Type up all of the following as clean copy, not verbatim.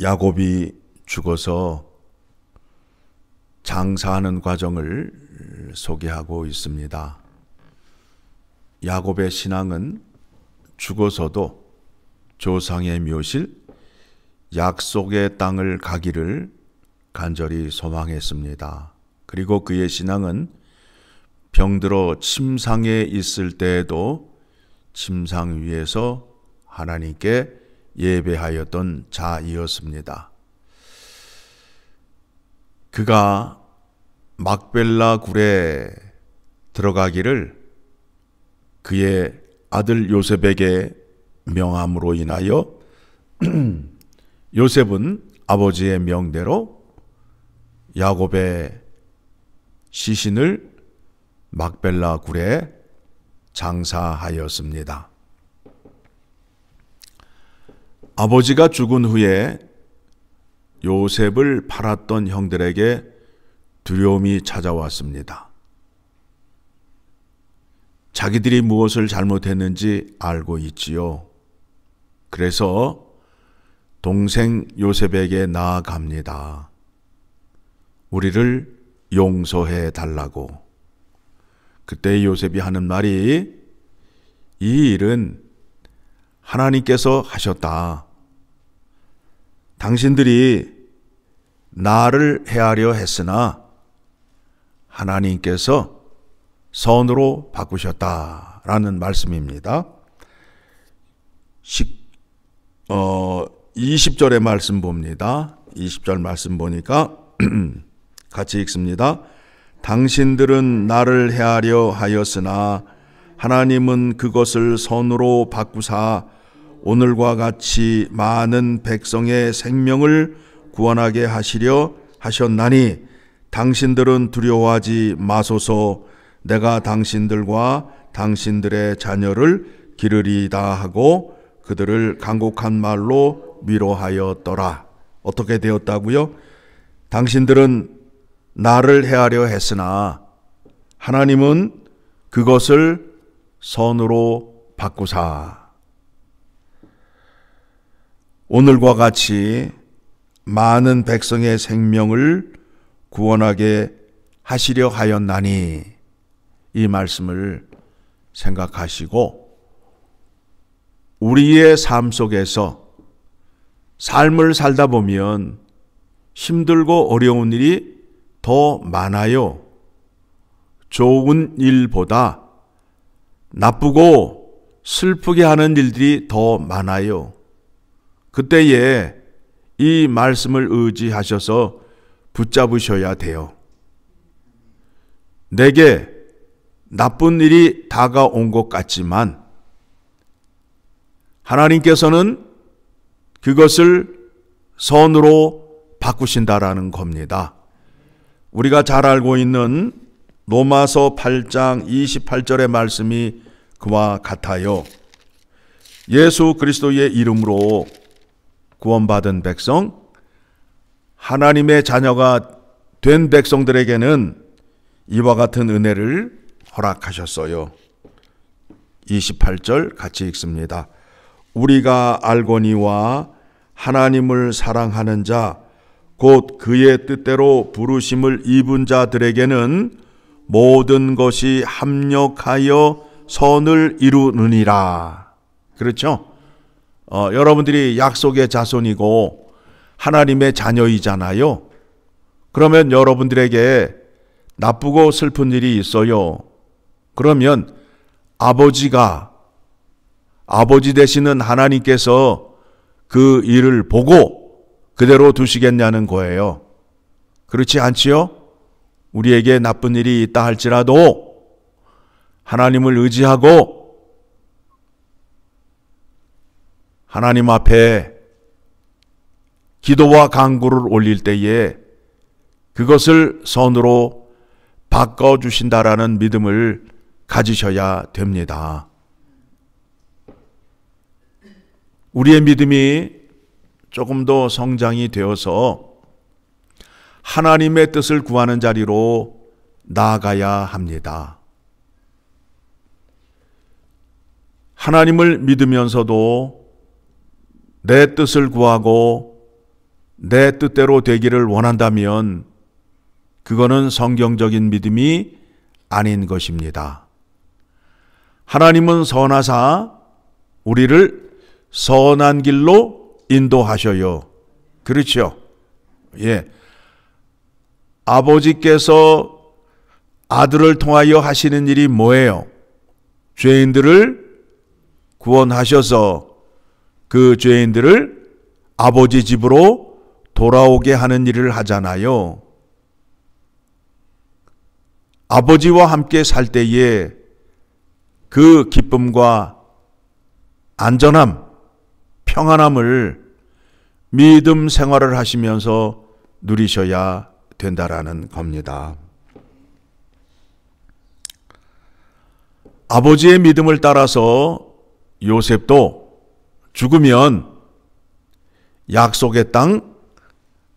야곱이 죽어서 장사하는 과정을 소개하고 있습니다. 야곱의 신앙은 죽어서도 조상의 묘실, 약속의 땅을 가기를 간절히 소망했습니다. 그리고 그의 신앙은 병들어 침상에 있을 때에도 침상 위에서 하나님께 예배하였던 자이었습니다. 그가 막벨라 굴에 들어가기를 그의 아들 요셉에게 명함으로 인하여 요셉은 아버지의 명대로 야곱의 시신을 막벨라 굴에 장사하였습니다. 아버지가 죽은 후에 요셉을 팔았던 형들에게 두려움이 찾아왔습니다. 자기들이 무엇을 잘못했는지 알고 있지요. 그래서 동생 요셉에게 나아갑니다. 우리를 용서해 달라고. 그때 요셉이 하는 말이, 이 일은 하나님께서 하셨다. 당신들이 나를 해하려 했으나 하나님께서 선으로 바꾸셨다라는 말씀입니다. 20절의 말씀 봅니다. 20절 말씀 보니까 같이 읽습니다. 당신들은 나를 해하려 하였으나 하나님은 그것을 선으로 바꾸사 오늘과 같이 많은 백성의 생명을 구원하게 하시려 하셨나니 당신들은 두려워하지 마소서. 내가 당신들과 당신들의 자녀를 기르리다 하고 그들을 간곡한 말로 위로하였더라. 어떻게 되었다고요? 당신들은 나를 해하려 했으나 하나님은 그것을 선으로 바꾸사 오늘과 같이 많은 백성의 생명을 구원하게 하시려 하였나니, 이 말씀을 생각하시고 우리의 삶 속에서 삶을 살다 보면 힘들고 어려운 일이 더 많아요. 좋은 일보다 나쁘고 슬프게 하는 일들이 더 많아요. 그때에 이 말씀을 의지하셔서 붙잡으셔야 돼요. 내게 나쁜 일이 다가온 것 같지만 하나님께서는 그것을 선으로 바꾸신다라는 겁니다. 우리가 잘 알고 있는 로마서 8장 28절의 말씀이 그와 같아요. 예수 그리스도의 이름으로 구원받은 백성, 하나님의 자녀가 된 백성들에게는 이와 같은 은혜를 허락하셨어요. 28절 같이 읽습니다. 우리가 알거니와 하나님을 사랑하는 자, 곧 그의 뜻대로 부르심을 입은 자들에게는 모든 것이 합력하여 선을 이루느니라. 그렇죠? 여러분들이 약속의 자손이고 하나님의 자녀이잖아요. 그러면 여러분들에게 나쁘고 슬픈 일이 있어요. 그러면 아버지 되시는 하나님께서 그 일을 보고 그대로 두시겠냐는 거예요. 그렇지 않지요? 우리에게 나쁜 일이 있다 할지라도 하나님을 의지하고 하나님 앞에 기도와 간구를 올릴 때에 그것을 선으로 바꿔주신다라는 믿음을 가지셔야 됩니다. 우리의 믿음이 조금 더 성장이 되어서 하나님의 뜻을 구하는 자리로 나아가야 합니다. 하나님을 믿으면서도 내 뜻을 구하고 내 뜻대로 되기를 원한다면 그거는 성경적인 믿음이 아닌 것입니다. 하나님은 선하사 우리를 선한 길로 인도하셔요. 그렇죠? 예. 아버지께서 아들을 통하여 하시는 일이 뭐예요? 죄인들을 구원하셔서 그 죄인들을 아버지 집으로 돌아오게 하는 일을 하잖아요. 아버지와 함께 살 때에 그 기쁨과 안전함, 평안함을 믿음 생활을 하시면서 누리셔야 된다라는 겁니다. 아버지의 믿음을 따라서 요셉도 죽으면 약속의 땅,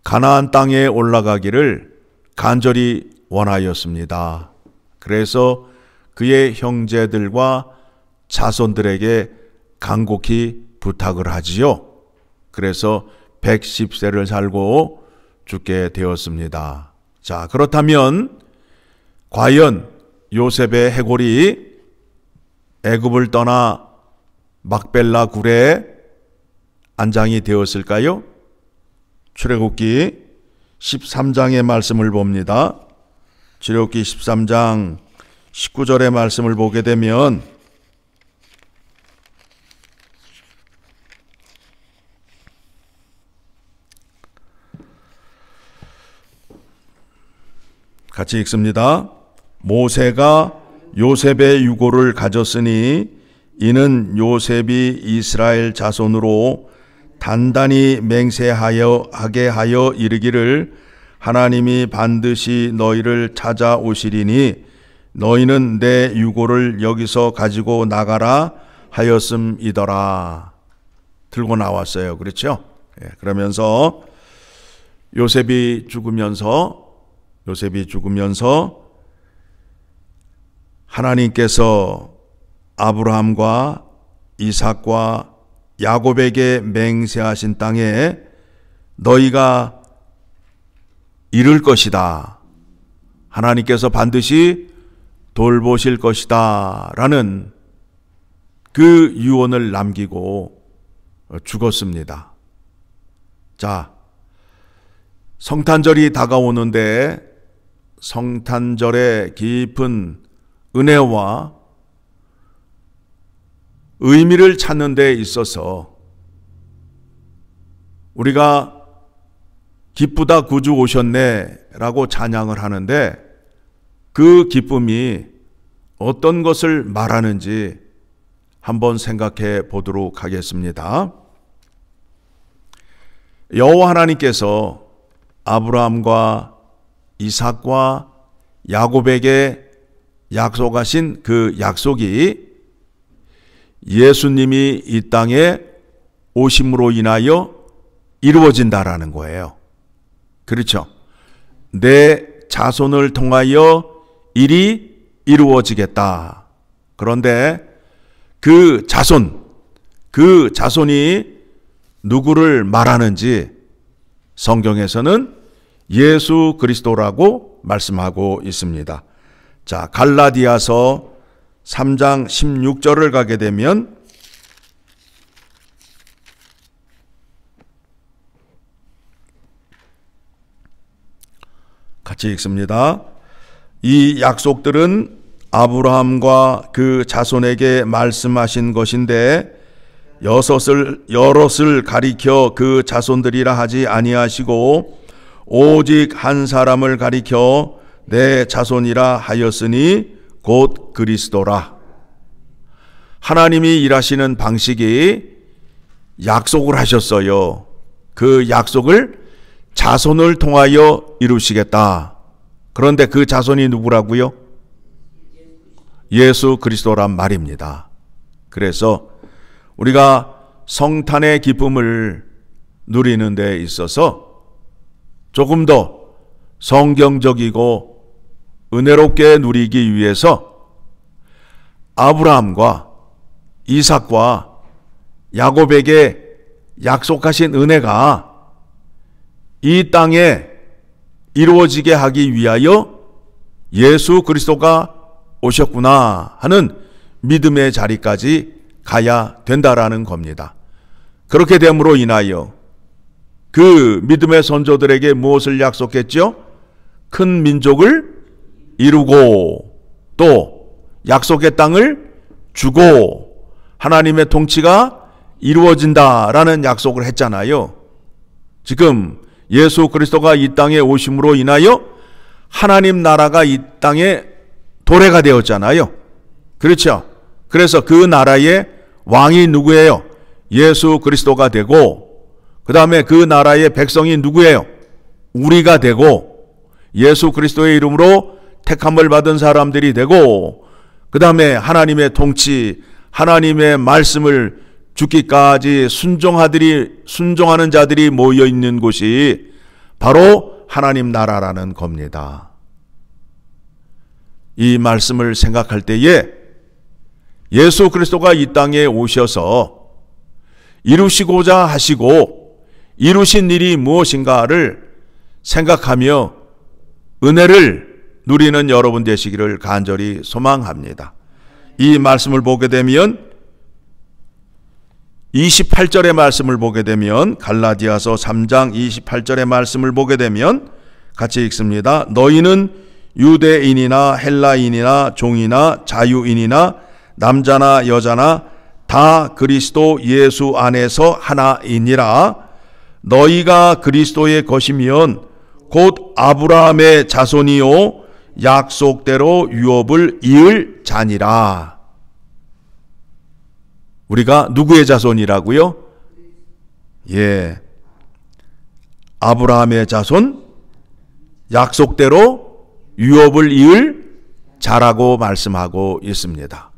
가나안 땅에 올라가기를 간절히 원하였습니다. 그래서 그의 형제들과 자손들에게 간곡히 부탁을 하지요. 그래서 110세를 살고 죽게 되었습니다. 자, 그렇다면 과연 요셉의 해골이 애굽을 떠나 막벨라 굴에 안장이 되었을까요? 출애굽기 13장의 말씀을 봅니다. 출애굽기 13장 19절의 말씀을 보게 되면 같이 읽습니다. 모세가 요셉의 유고를 가졌으니 이는 요셉이 이스라엘 자손으로 단단히 맹세하게 하여 이르기를 하나님이 반드시 너희를 찾아오시리니 너희는 내 유고를 여기서 가지고 나가라 하였음이더라. 들고 나왔어요. 그렇죠? 그러면서 요셉이 죽으면서 하나님께서 아브라함과 이삭과 야곱에게 맹세하신 땅에 너희가 이룰 것이다. 하나님께서 반드시 돌보실 것이다. 라는 그 유언을 남기고 죽었습니다. 자, 성탄절이 다가오는데 성탄절의 깊은 은혜와 의미를 찾는 데 있어서 우리가 기쁘다 구주 오셨네 라고 찬양을 하는데 그 기쁨이 어떤 것을 말하는지 한번 생각해 보도록 하겠습니다. 여호와 하나님께서 아브라함과 이삭과 야곱에게 약속하신 그 약속이 예수님이 이 땅에 오심으로 인하여 이루어진다라는 거예요. 그렇죠? 내 자손을 통하여 일이 이루어지겠다. 그런데 그 자손이 누구를 말하는지 성경에서는 예수 그리스도라고 말씀하고 있습니다. 자, 갈라디아서 3장 16절을 가게 되면 같이 읽습니다. 이 약속들은 아브라함과 그 자손에게 말씀하신 것인데 여럿을 가리켜 그 자손들이라 하지 아니하시고 오직 한 사람을 가리켜 내 자손이라 하였으니 곧 그리스도라. 하나님이 일하시는 방식이 약속을 하셨어요. 그 약속을 자손을 통하여 이루시겠다. 그런데 그 자손이 누구라고요? 예수 그리스도란 말입니다. 그래서 우리가 성탄의 기쁨을 누리는 데 있어서 조금 더 성경적이고 은혜롭게 누리기 위해서 아브라함과 이삭과 야곱에게 약속하신 은혜가 이 땅에 이루어지게 하기 위하여 예수 그리스도가 오셨구나 하는 믿음의 자리까지 가야 된다라는 겁니다. 그렇게 됨으로 인하여 그 믿음의 선조들에게 무엇을 약속했죠? 큰 민족을 이루고 또 약속의 땅을 주고 하나님의 통치가 이루어진다라는 약속을 했잖아요. 지금 예수 그리스도가 이 땅에 오심으로 인하여 하나님 나라가 이 땅에 도래가 되었잖아요. 그렇죠? 그래서 그 나라의 왕이 누구예요? 예수 그리스도가 되고, 그 다음에 그 나라의 백성이 누구예요? 우리가 되고, 예수 그리스도의 이름으로 택함을 받은 사람들이 되고, 그 다음에 하나님의 통치, 하나님의 말씀을 죽기까지 순종하는 자들이 모여 있는 곳이 바로 하나님 나라라는 겁니다. 이 말씀을 생각할 때에 예수 그리스도가 이 땅에 오셔서 이루시고자 하시고 이루신 일이 무엇인가를 생각하며 은혜를 누리는 여러분 되시기를 간절히 소망합니다. 이 말씀을 보게 되면 28절의 말씀을 보게 되면 갈라디아서 3장 28절의 말씀을 보게 되면 같이 읽습니다. 너희는 유대인이나 헬라인이나 종이나 자유인이나 남자나 여자나 다 그리스도 예수 안에서 하나이니라. 너희가 그리스도의 것이면 곧 아브라함의 자손이요 약속대로 유업을 이을 자니라. 우리가 누구의 자손이라고요? 예, 아브라함의 자손, 약속대로 유업을 이을 자라고 말씀하고 있습니다.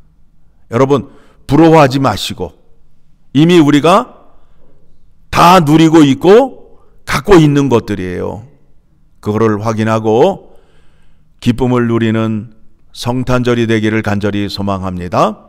여러분 부러워하지 마시고 이미 우리가 다 누리고 있고 갖고 있는 것들이에요. 그거를 확인하고 기쁨을 누리는 성탄절이 되기를 간절히 소망합니다.